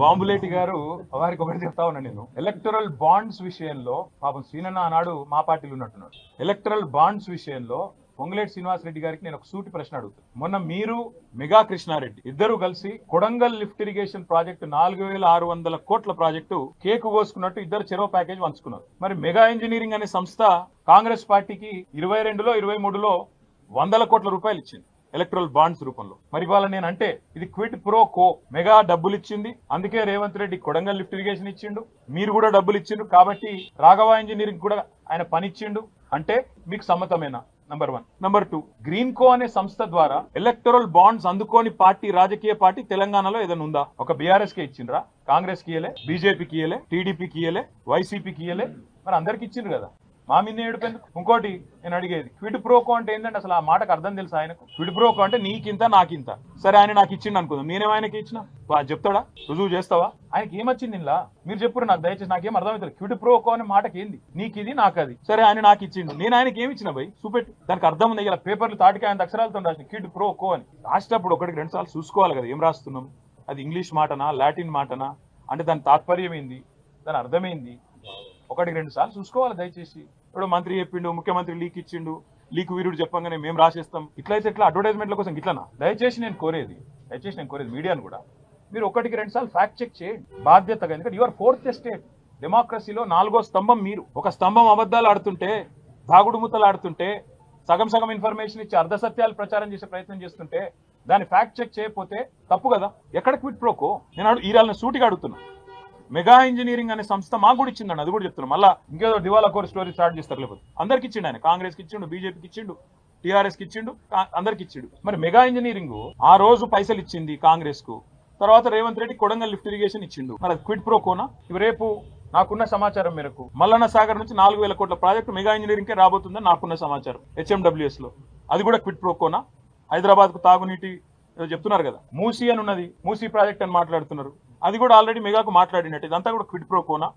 బాంబులేటి గారు వారికి ఒకటి చెప్తా ఉన్నా, నేను ఎలక్టరల్ బాండ్స్ విషయంలో పాపం శ్రీనన్న ఆనాడు మా పార్టీలో ఉన్నట్టున్నాడు. ఎలక్టరల్ బాండ్స్ విషయంలో పొంగులేటి శ్రీనివాసరెడ్డి గారికి నేను ఒక సూటి ప్రశ్న అడుగుతాను. మొన్న మీరు మెగా కృష్ణారెడ్డి ఇద్దరు కలిసి కొడంగల్ లిఫ్ట్ ఇరిగేషన్ ప్రాజెక్టు 4600 కోట్ల ప్రాజెక్టు కేకు కోసుకున్నట్టు ఇద్దరు చెరో ప్యాకేజ్ పంచుకున్నారు. మరి మెగా ఇంజనీరింగ్ అనే సంస్థ కాంగ్రెస్ పార్టీకి 22లో 23లో 100 కోట్ల రూపాయలు ఇచ్చింది ఎలక్ట్రల్ బాండ్స్ రూపంలో. మరి ఇవాళ నేను అంటే ఇది క్విట్ ప్రో కో. మెగా డబ్బులు ఇచ్చింది, అందుకే రేవంత్ రెడ్డి కొడంగల్ లిఫ్ట్ ఇరిగేషన్ ఇచ్చిండు, మీరు కూడా డబ్బులు ఇచ్చిండు, కాబట్టి రాఘవ ఇంజనీరింగ్ కూడా ఆయన పని ఇచ్చిండు అంటే మీకు సమ్మతమేనా? నంబర్ 1. నంబర్ 2, గ్రీన్ కో అనే సంస్థ ద్వారా ఎలక్టరల్ బాండ్స్ అందుకోని పార్టీ, రాజకీయ పార్టీ తెలంగాణలో ఏదైనా ఉందా? ఒక బీఆర్ఎస్ కి ఇచ్చిండ్రా? కాంగ్రెస్ కి ఇయలే, బీజేపీకి ఇయలే, టీడీపీకి ఇయలే, వైసీపీకి ఇయలే, మరి అందరికి ఇచ్చిండ్రు కదా. మా మీద ఏడుపెందుకు? ఇంకోటి నేను అడిగేది, క్విడ్ ప్రోకో అంటే ఏంటంటే అసలు ఆ మాటకు అర్థం తెలుసు ఆయనకు? క్విడ్ ప్రోకో అంటే నీకింత నాకింత. సరే ఆయన నాకు ఇచ్చిండు అనుకుందాం, నేనేం ఆయనకి ఇచ్చిన? చెప్తాడా? రుజువు చేస్తావా? ఆయనకి ఏమొచ్చింది ఇలా? మీరు చెప్పురు నాకు, దయచేసి నాకేం అర్థమవుతుంది. క్విడ్ ప్రోకో అనే మాటకి ఏంది? నీకు ఇది నాకు అది. సరే ఆయన నాకు ఇచ్చిండు, నేను ఆయనకి ఏమి ఇచ్చిన భయ్? చూపెట్టు. దానికి అర్థం ఉంది. ఇలా పేపర్లు తాటికి ఆయన అక్షరాలతో రాసిన క్విడ్ ప్రోకో అని రాసేటప్పుడు 1-2 సార్లు చూసుకోవాలి కదా ఏం రాస్తున్నాం, అది ఇంగ్లీష్ మాటనా లాటిన్ మాటనా, అంటే దాని తాత్పర్యం ఏంది, దాని అర్థమైంది, 1-2 సార్లు చూసుకోవాలి దయచేసి. ఇప్పుడు మంత్రి చెప్పిండు, ముఖ్యమంత్రి లీక్ ఇచ్చిండు, లీక్ వీరుడు చెప్పంగానే మేము రాసేస్తాం, ఇట్లయితే ఇట్లా అడ్వర్టైజ్మెంట్ల కోసం ఇట్లనా? దయచేసి నేను కోరేది మీడియాను కూడా, మీరు 1-2 సార్లు ఫ్యాక్ట్ చెక్ చేయండి బాధ్యతగా. ఎందుకంటే యువర్ 4th ఎస్టేట్, డెమోక్రసీలో 4వ స్తంభం మీరు. ఒక స్తంభం అబద్ధాలు ఆడుతుంటే, దాగుడు ముత్తలు ఆడుతుంటే, సగం ఇన్ఫర్మేషన్ ఇచ్చి అర్ధ సత్యాలు ప్రచారం చేసే ప్రయత్నం చేస్తుంటే దాన్ని ఫ్యాక్ట్ చెక్ చేయకపోతే తప్పు కదా. ఎక్కడ క్విట్ ప్రోకో? నేను ఈరాళ్ళని సూటిగా అడుగుతున్నా. మెగా ఇంజనీరింగ్ అనే సంస్థ మాకు కూడా ఇచ్చిందండి, అది కూడా చెప్తున్నాం. మళ్ళీ ఇంకేదో దివాలా కోర్ స్టోరీ స్టార్ట్ చేస్తారు. లేకపోతే అందరికి ఇచ్చిండు ఆయన, కాంగ్రెస్కి ఇచ్చిండు, బీజేపీకి ఇచ్చిండు, టీఆర్ఎస్కి ఇచ్చిండు, అందరికి ఇచ్చిండు. మరి మెగా ఇంజనీరింగ్ ఆ రోజు పైసలు ఇచ్చింది కాంగ్రెస్ కు, తర్వాత రేవంత్ రెడ్డి కొడంగల్ లిఫ్ట్ ఇరిగేషన్ ఇచ్చిండు, మరి అది క్విట్ ప్రోకోనా? రేపు నాకున్న సమాచారం మేరకు మల్లన్న సాగర్ నుంచి 4000 కోట్ల ప్రాజెక్టు మెగా ఇంజనీరింగ్ కే రాబోతుందని నాకున్న సమాచారం హెచ్ఎండబ్ల్యూఎస్ లో. అది కూడా క్విట్ ప్రోకోనా? హైదరాబాద్ కు తాగునీటి చెప్తున్నారు కదా, మూసీ అని ఉన్నది, మూసీ ప్రాజెక్ట్ అని మాట్లాడుతున్నారు, అది కూడా ఆల్రెడీ మెగాకు మాట్లాడినట్టు, ఇదంతా కూడా క్విట్ ప్రోకోనా?